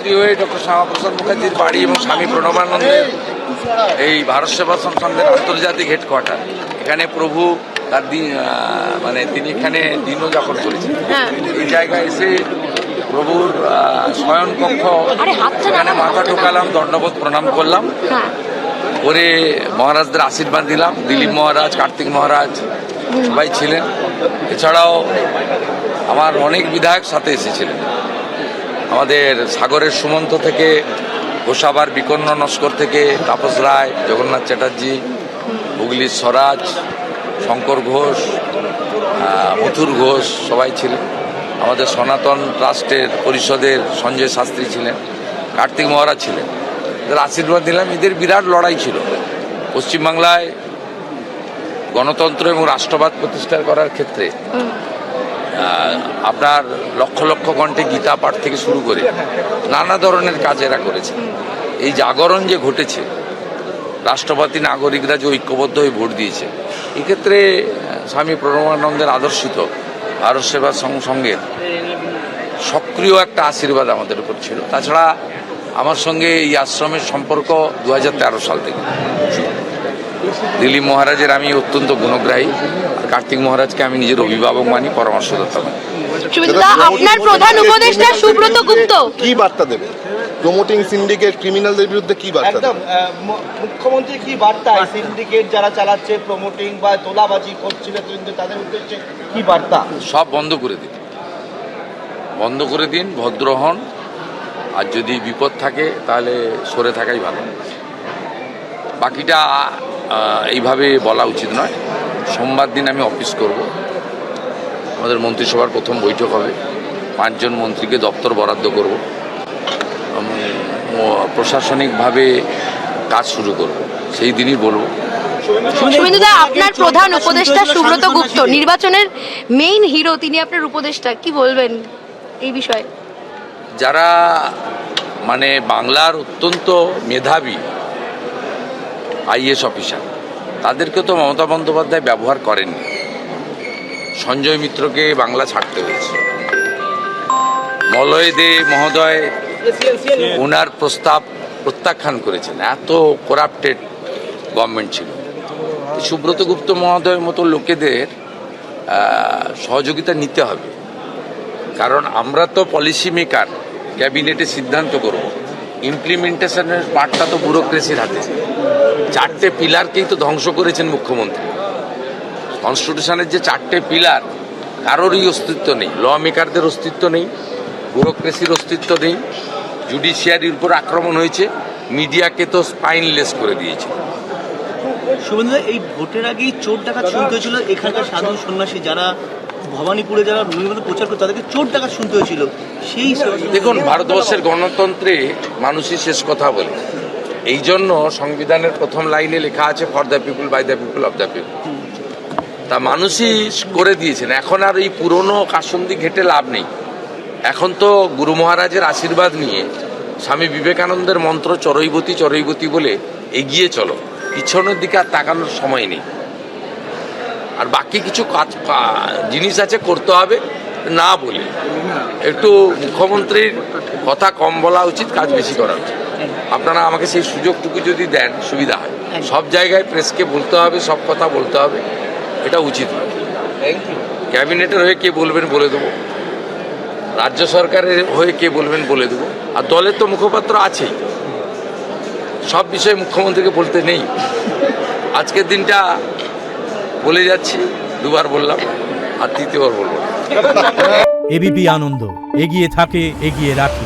মুখ্যমন্ত্রী হয়ে ডক্টর শ্যামাপ্রসাদ মুখার্জির বাড়ি এবং স্বামী প্রণবানন্দের এই ভারত সেবাশ্রম সংঘের আন্তর্জাতিক হেডকোয়ার্টার, এখানে প্রভু তার দিন মানে তিনি এখানে দিনও যাপন করেছেন। এই জায়গায় এসে প্রভুর শয়ন কক্ষ, এখানে মাথা ঠোকালাম, দণ্ডবোধ প্রণাম করলাম, করে মহারাজদের আশীর্বাদ দিলাম। দিলীপ মহারাজ, কার্তিক মহারাজ সবাই ছিলেন। এছাড়াও আমার অনেক বিধায়ক সাথে এসেছিলেন। আমাদের সাগরের সুমন্ত থেকে, গোসাবার বিকর্ণ নস্কর থেকে তাপস রায়, জগন্নাথ চ্যাটার্জি, হুগলির স্বরাজ, শঙ্কর ঘোষ, মথুর ঘোষ সবাই ছিলেন। আমাদের সনাতন ট্রাস্টের পরিষদের সঞ্জয় শাস্ত্রী ছিলেন, কার্তিক মহারাজ ছিলেন। এদের আশীর্বাদ দিলাম। এদের বিরাট লড়াই ছিল পশ্চিমবাংলায় গণতন্ত্র এবং রাষ্ট্রবাদ প্রতিষ্ঠা করার ক্ষেত্রে। আপনার লক্ষ লক্ষ ঘন্টে গীতা পাঠ থেকে শুরু করে নানা ধরনের কাজ এরা করেছে। এই জাগরণ যে ঘটেছে, রাষ্ট্রপতি নাগরিকরা যে ঐক্যবদ্ধ হয়ে ভোট দিয়েছে, এক্ষেত্রে স্বামী প্রণবানন্দের আদর্শিত ভারত সেবা সংঘের সক্রিয় একটা আশীর্বাদ আমাদের উপর ছিল। তাছাড়া আমার সঙ্গে এই আশ্রমের সম্পর্ক 2013 সাল থেকে। দিলীপ মহারাজের আমি অত্যন্ত গুণগ্রাহী, আর কার্তিক মহারাজকে আমি নিজের অভিভাবক মানি, পরামর্শদাতা মানি। আপনার প্রধান উপদেষ্টা সুব্রত গুপ্ত কি বার্তা দেবে? প্রমোটিং সিন্ডিকেট ক্রিমিনালদের বিরুদ্ধে কি বার্তা দেবে? মুখ্যমন্ত্রী কি বার্তা সিন্ডিকেট যারা চালাচ্ছে, প্রমোটিং বা তোলাবাজি করছিল, কিন্তু তাদের উদ্দেশ্যে কি বার্তা? সব বন্ধ করে দিন, বন্ধ করে দিন, ভদ্র হন, আর যদি বিপদ থাকে তাহলে সরে থাকাই ভালো। বাকিটা এইভাবে বলা উচিত নয়। সোমবার দিন আমি অফিস করব, আমাদের মন্ত্রিসভার প্রথম বৈঠক হবে, 5 জন মন্ত্রীকে দপ্তর বরাদ্দ করব, প্রশাসনিকভাবে কাজ শুরু করব, সেই দিনই বলবো। শুভেন্দুদা, আপনার প্রধান উপদেষ্টা সুব্রত গুপ্ত, নির্বাচনের মেইন হিরো, তিনি আপনার উপদেষ্টা, কি বলবেন এই বিষয়ে? যারা মানে বাংলার অত্যন্ত মেধাবী IAS অফিসার, তাদেরকে তো মমতা বন্দ্যোপাধ্যায় ব্যবহার করেননি। সঞ্জয় মিত্রকে বাংলা ছাড়তে হয়েছে। মলয় দে মহোদয় ওনার প্রস্তাব প্রত্যাখ্যান করেছেন, এত করাপ্টেড গভর্নমেন্ট ছিল। সুব্রত গুপ্ত মহোদয়ের মতো লোকেদের সহযোগিতা নিতে হবে, কারণ আমরা তো পলিসি মেকার, ক্যাবিনেটে সিদ্ধান্ত করব, ইমপ্লিমেন্টেশনের পার্টটা তো ব্যুরোক্রেসির হাতে। 4টে পিলারকেই তো ধ্বংস করেছেন মুখ্যমন্ত্রী। কনস্টিটিউশনের যে 4টে পিলার, কারোরই অস্তিত্ব নেই। ল মেকারদের অস্তিত্ব নেই, ব্যুরোক্রেসির অস্তিত্ব নেই, জুডিশিয়ারির উপর আক্রমণ হয়েছে, মিডিয়াকে তো স্পাইনলেস করে দিয়েছে। শুভেন্দু, এই ভোটের আগেই চোর ডাকাত শুনতে হয়েছিল। এখানকার সাধু সন্ন্যাসী যারা ভবানীপুরে যারা নিয়মিত প্রচার করে, তাদেরকে চোর ডাকাত শুনতে হয়েছিল। সেই দেখুন, ভারতবর্ষের গণতন্ত্রে মানুষই শেষ কথা বলে। এই জন্য সংবিধানের প্রথম লাইনে লেখা আছে for the people, by the people, of the people. তা মানুষই করে দিয়েছেন। এখন আর এই পুরনো কাসন্দি ঘেটে লাভ নেই। এখন তো গুরু মহারাজের আশীর্বাদ নিয়ে স্বামী বিবেকানন্দের মন্ত্র চরৈবতী চরৈবতী বলে এগিয়ে চলো, পিছনের দিকে আর তাকানোর সময় নেই। আর বাকি কিছু কাজ জিনিস আছে করতে হবে, না বলে একটু মুখ্যমন্ত্রীর কথা কম বলা উচিত, কাজ বেশি করা উচিত। আপনারা আমাকে সেই সুযোগটুকু যদি দেন সুবিধা হয়। সব জায়গায় প্রেসকে বলতে হবে, সব কথা বলতে হবে, এটা উচিত নয়। ক্যাবিনেটের হয়ে কে বলবেন বলে দেবো, রাজ্য সরকারের হয়ে কে বলবেন বলে দেবো, আর দলের তো মুখপাত্র আছেই। সব বিষয়ে মুখ্যমন্ত্রীকে বলতে নেই। আজকের দিনটা বলে যাচ্ছি, 2বার বললাম, আর 3য়বার বলবো। এবিপি আনন্দ, এগিয়ে থাকে, এগিয়ে রাখে।